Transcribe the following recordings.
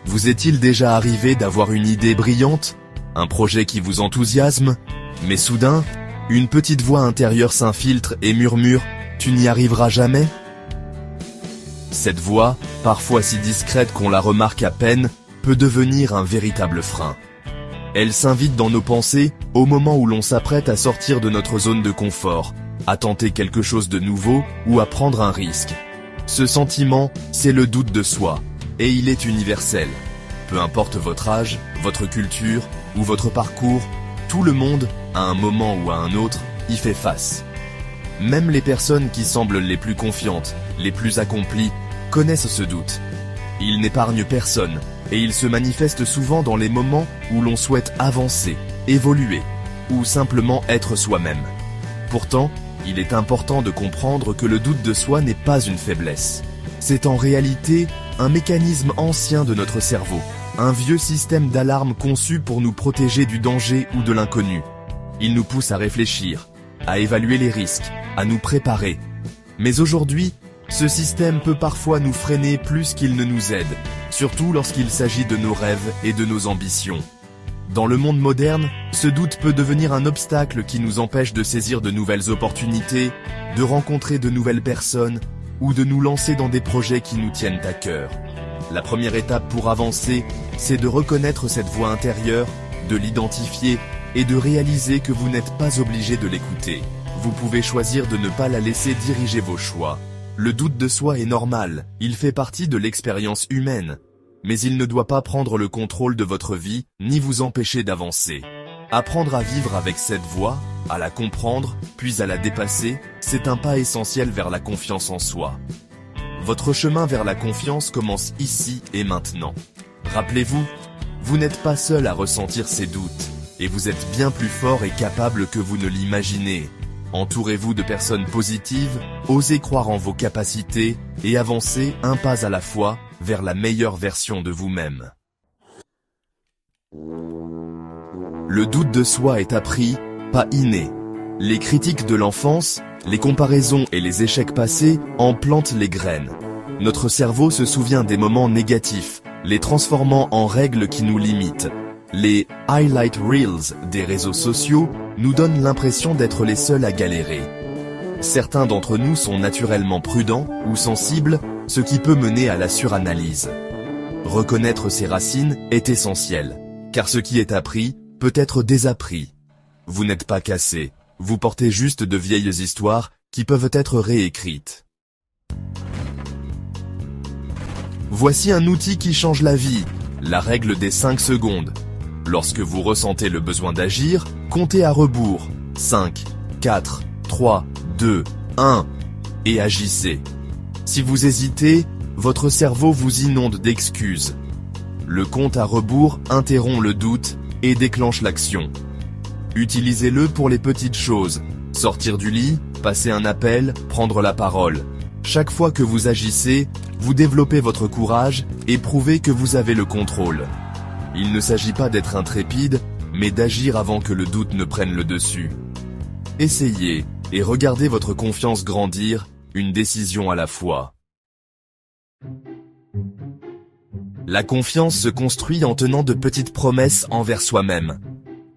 Vous est-il déjà arrivé d'avoir une idée brillante, un projet qui vous enthousiasme, mais soudain, une petite voix intérieure s'infiltre et murmure « Tu n'y arriveras jamais ?» Cette voix, parfois si discrète qu'on la remarque à peine, peut devenir un véritable frein. Elle s'invite dans nos pensées au moment où l'on s'apprête à sortir de notre zone de confort, à tenter quelque chose de nouveau ou à prendre un risque. Ce sentiment, c'est le doute de soi, et il est universel. Peu importe votre âge, votre culture ou votre parcours, tout le monde, à un moment ou à un autre, y fait face. Même les personnes qui semblent les plus confiantes, les plus accomplies, connaissent ce doute. Il n'épargne personne, et il se manifeste souvent dans les moments où l'on souhaite avancer, évoluer, ou simplement être soi-même. Pourtant, il est important de comprendre que le doute de soi n'est pas une faiblesse. C'est en réalité un mécanisme ancien de notre cerveau, un vieux système d'alarme conçu pour nous protéger du danger ou de l'inconnu. Il nous pousse à réfléchir, à évaluer les risques, à nous préparer. Mais aujourd'hui, ce système peut parfois nous freiner plus qu'il ne nous aide, surtout lorsqu'il s'agit de nos rêves et de nos ambitions. Dans le monde moderne, ce doute peut devenir un obstacle qui nous empêche de saisir de nouvelles opportunités, de rencontrer de nouvelles personnes ou de nous lancer dans des projets qui nous tiennent à cœur. La première étape pour avancer, c'est de reconnaître cette voix intérieure, de l'identifier et de réaliser que vous n'êtes pas obligé de l'écouter. Vous pouvez choisir de ne pas la laisser diriger vos choix. Le doute de soi est normal, il fait partie de l'expérience humaine. Mais il ne doit pas prendre le contrôle de votre vie, ni vous empêcher d'avancer. Apprendre à vivre avec cette voix, à la comprendre, puis à la dépasser, c'est un pas essentiel vers la confiance en soi. Votre chemin vers la confiance commence ici et maintenant. Rappelez-vous, vous n'êtes pas seul à ressentir ces doutes, et vous êtes bien plus fort et capable que vous ne l'imaginez. Entourez-vous de personnes positives, osez croire en vos capacités, et avancez un pas à la fois, vers la meilleure version de vous-même. Le doute de soi est appris, pas inné. Les critiques de l'enfance, les comparaisons et les échecs passés en plantent les graines. Notre cerveau se souvient des moments négatifs, les transformant en règles qui nous limitent. Les « highlight reels » des réseaux sociaux nous donnent l'impression d'être les seuls à galérer. Certains d'entre nous sont naturellement prudents ou sensibles, ce qui peut mener à la suranalyse. Reconnaître ses racines est essentiel, car ce qui est appris peut être désappris. Vous n'êtes pas cassé, vous portez juste de vieilles histoires qui peuvent être réécrites. Voici un outil qui change la vie, la règle des 5 secondes. Lorsque vous ressentez le besoin d'agir, comptez à rebours. 5, 4, 3, 2, 1 et agissez. Si vous hésitez, votre cerveau vous inonde d'excuses. Le compte à rebours interrompt le doute et déclenche l'action. Utilisez-le pour les petites choses. Sortir du lit, passer un appel, prendre la parole. Chaque fois que vous agissez, vous développez votre courage et prouvez que vous avez le contrôle. Il ne s'agit pas d'être intrépide, mais d'agir avant que le doute ne prenne le dessus. Essayez et regardez votre confiance grandir, une décision à la fois. La confiance se construit en tenant de petites promesses envers soi-même.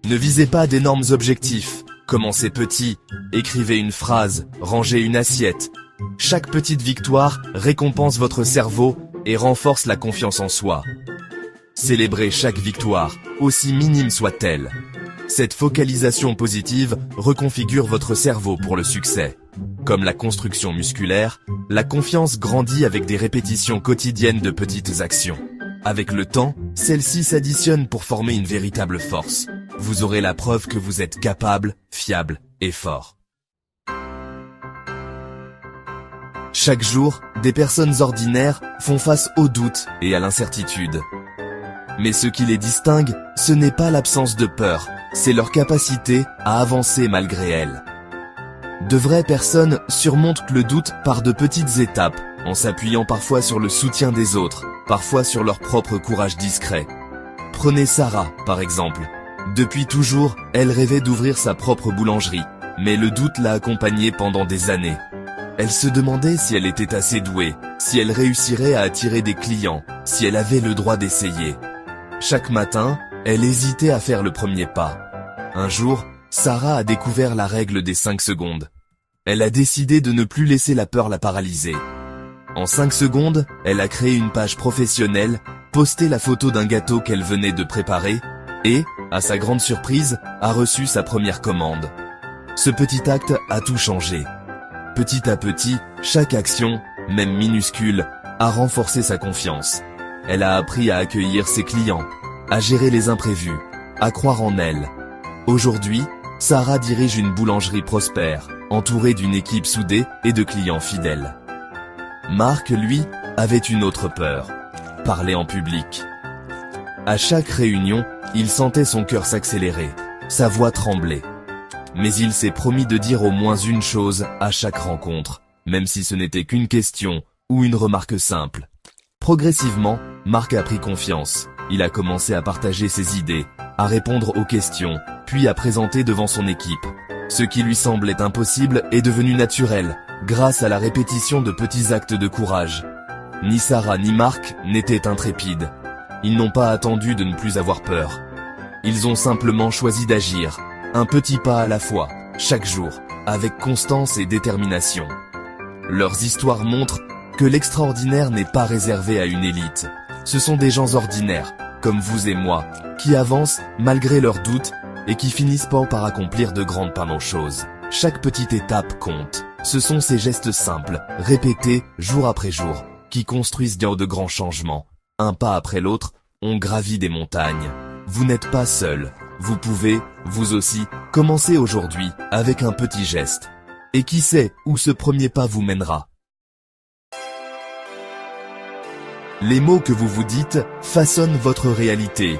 Ne visez pas d'énormes objectifs, commencez petit, écrivez une phrase, rangez une assiette. Chaque petite victoire récompense votre cerveau et renforce la confiance en soi. Célébrez chaque victoire, aussi minime soit-elle. Cette focalisation positive reconfigure votre cerveau pour le succès. Comme la construction musculaire, la confiance grandit avec des répétitions quotidiennes de petites actions. Avec le temps, celles-ci s'additionnent pour former une véritable force. Vous aurez la preuve que vous êtes capable, fiable et fort. Chaque jour, des personnes ordinaires font face au doute et à l'incertitude. Mais ce qui les distingue, ce n'est pas l'absence de peur, c'est leur capacité à avancer malgré elle. De vraies personnes surmontent le doute par de petites étapes, en s'appuyant parfois sur le soutien des autres, parfois sur leur propre courage discret. Prenez Sarah, par exemple. Depuis toujours, elle rêvait d'ouvrir sa propre boulangerie, mais le doute l'a accompagnée pendant des années. Elle se demandait si elle était assez douée, si elle réussirait à attirer des clients, si elle avait le droit d'essayer. Chaque matin, elle hésitait à faire le premier pas. Un jour, Sarah a découvert la règle des 5 secondes. Elle a décidé de ne plus laisser la peur la paralyser. En 5 secondes, elle a créé une page professionnelle, posté la photo d'un gâteau qu'elle venait de préparer, et, à sa grande surprise, a reçu sa première commande. Ce petit acte a tout changé. Petit à petit, chaque action, même minuscule, a renforcé sa confiance. Elle a appris à accueillir ses clients, à gérer les imprévus, à croire en elle. Aujourd'hui, Sarah dirige une boulangerie prospère, entourée d'une équipe soudée et de clients fidèles. Marc, lui, avait une autre peur, parler en public. À chaque réunion, il sentait son cœur s'accélérer, sa voix trembler. Mais il s'est promis de dire au moins une chose à chaque rencontre, même si ce n'était qu'une question ou une remarque simple. Progressivement, Marc a pris confiance. Il a commencé à partager ses idées, à répondre aux questions, puis à présenter devant son équipe. Ce qui lui semblait impossible est devenu naturel, grâce à la répétition de petits actes de courage. Ni Sarah ni Marc n'étaient intrépides. Ils n'ont pas attendu de ne plus avoir peur. Ils ont simplement choisi d'agir, un petit pas à la fois, chaque jour, avec constance et détermination. Leurs histoires montrent que l'extraordinaire n'est pas réservé à une élite. Ce sont des gens ordinaires, comme vous et moi, qui avancent malgré leurs doutes et qui finissent par accomplir de grandes choses. Chaque petite étape compte. Ce sont ces gestes simples, répétés jour après jour, qui construisent de grands changements. Un pas après l'autre, on gravit des montagnes. Vous n'êtes pas seul. Vous pouvez, vous aussi, commencer aujourd'hui avec un petit geste. Et qui sait où ce premier pas vous mènera. Les mots que vous vous dites façonnent votre réalité.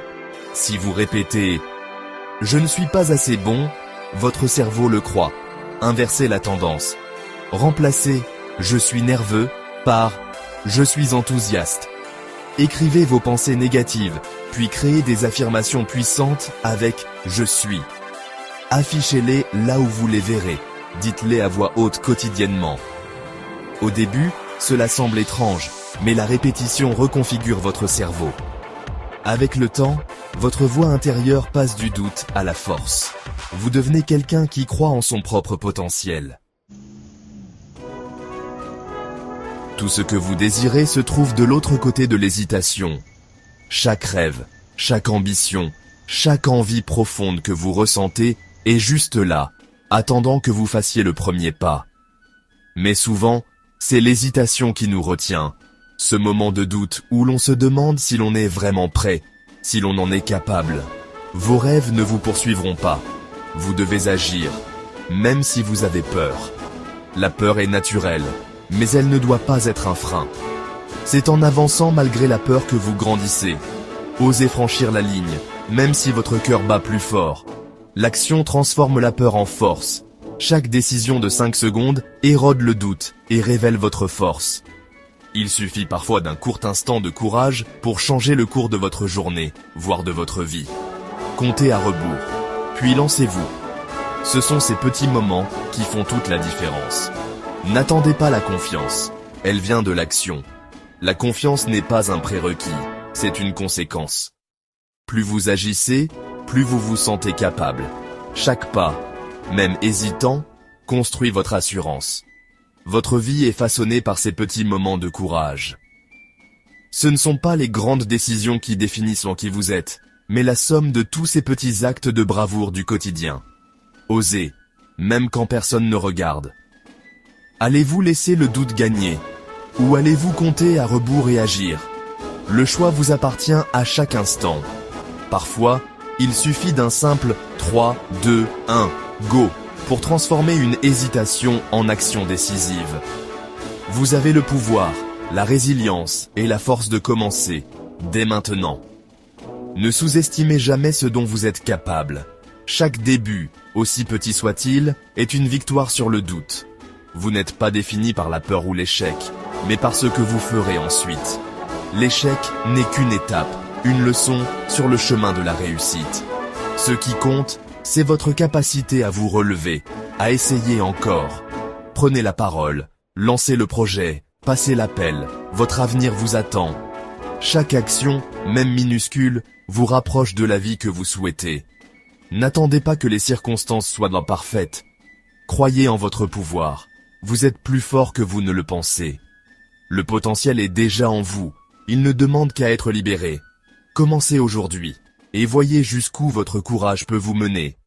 Si vous répétez « Je ne suis pas assez bon », votre cerveau le croit. Inversez la tendance. Remplacez « Je suis nerveux » par « Je suis enthousiaste ». Écrivez vos pensées négatives, puis créez des affirmations puissantes avec « Je suis ». Affichez-les là où vous les verrez. Dites-les à voix haute quotidiennement. Au début, cela semble étrange, mais la répétition reconfigure votre cerveau. Avec le temps, votre voix intérieure passe du doute à la force. Vous devenez quelqu'un qui croit en son propre potentiel. Tout ce que vous désirez se trouve de l'autre côté de l'hésitation. Chaque rêve, chaque ambition, chaque envie profonde que vous ressentez est juste là, attendant que vous fassiez le premier pas. Mais souvent, c'est l'hésitation qui nous retient. Ce moment de doute où l'on se demande si l'on est vraiment prêt, si l'on en est capable. Vos rêves ne vous poursuivront pas. Vous devez agir, même si vous avez peur. La peur est naturelle, mais elle ne doit pas être un frein. C'est en avançant malgré la peur que vous grandissez. Osez franchir la ligne, même si votre cœur bat plus fort. L'action transforme la peur en force. Chaque décision de 5 secondes érode le doute et révèle votre force. Il suffit parfois d'un court instant de courage pour changer le cours de votre journée, voire de votre vie. Comptez à rebours, puis lancez-vous. Ce sont ces petits moments qui font toute la différence. N'attendez pas la confiance, elle vient de l'action. La confiance n'est pas un prérequis, c'est une conséquence. Plus vous agissez, plus vous vous sentez capable. Chaque pas, même hésitant, construit votre assurance. Votre vie est façonnée par ces petits moments de courage. Ce ne sont pas les grandes décisions qui définissent qui vous êtes, mais la somme de tous ces petits actes de bravoure du quotidien. Osez, même quand personne ne regarde. Allez-vous laisser le doute gagner, ou allez-vous compter à rebours et agir? Le choix vous appartient à chaque instant. Parfois, il suffit d'un simple 3, 2, 1, go pour transformer une hésitation en action décisive. Vous avez le pouvoir, la résilience et la force de commencer, dès maintenant. Ne sous-estimez jamais ce dont vous êtes capable. Chaque début, aussi petit soit-il, est une victoire sur le doute. Vous n'êtes pas défini par la peur ou l'échec, mais par ce que vous ferez ensuite. L'échec n'est qu'une étape, une leçon sur le chemin de la réussite. Ce qui compte, c'est votre capacité à vous relever, à essayer encore. Prenez la parole, Lancez le projet, passez l'appel, votre avenir vous attend. Chaque action, même minuscule, vous rapproche de la vie que vous souhaitez. N'attendez pas que les circonstances soient parfaites. Croyez en votre pouvoir. Vous êtes plus fort que vous ne le pensez. Le potentiel est déjà en vous. Il ne demande qu'à être libéré. Commencez aujourd'hui et voyez jusqu'où votre courage peut vous mener.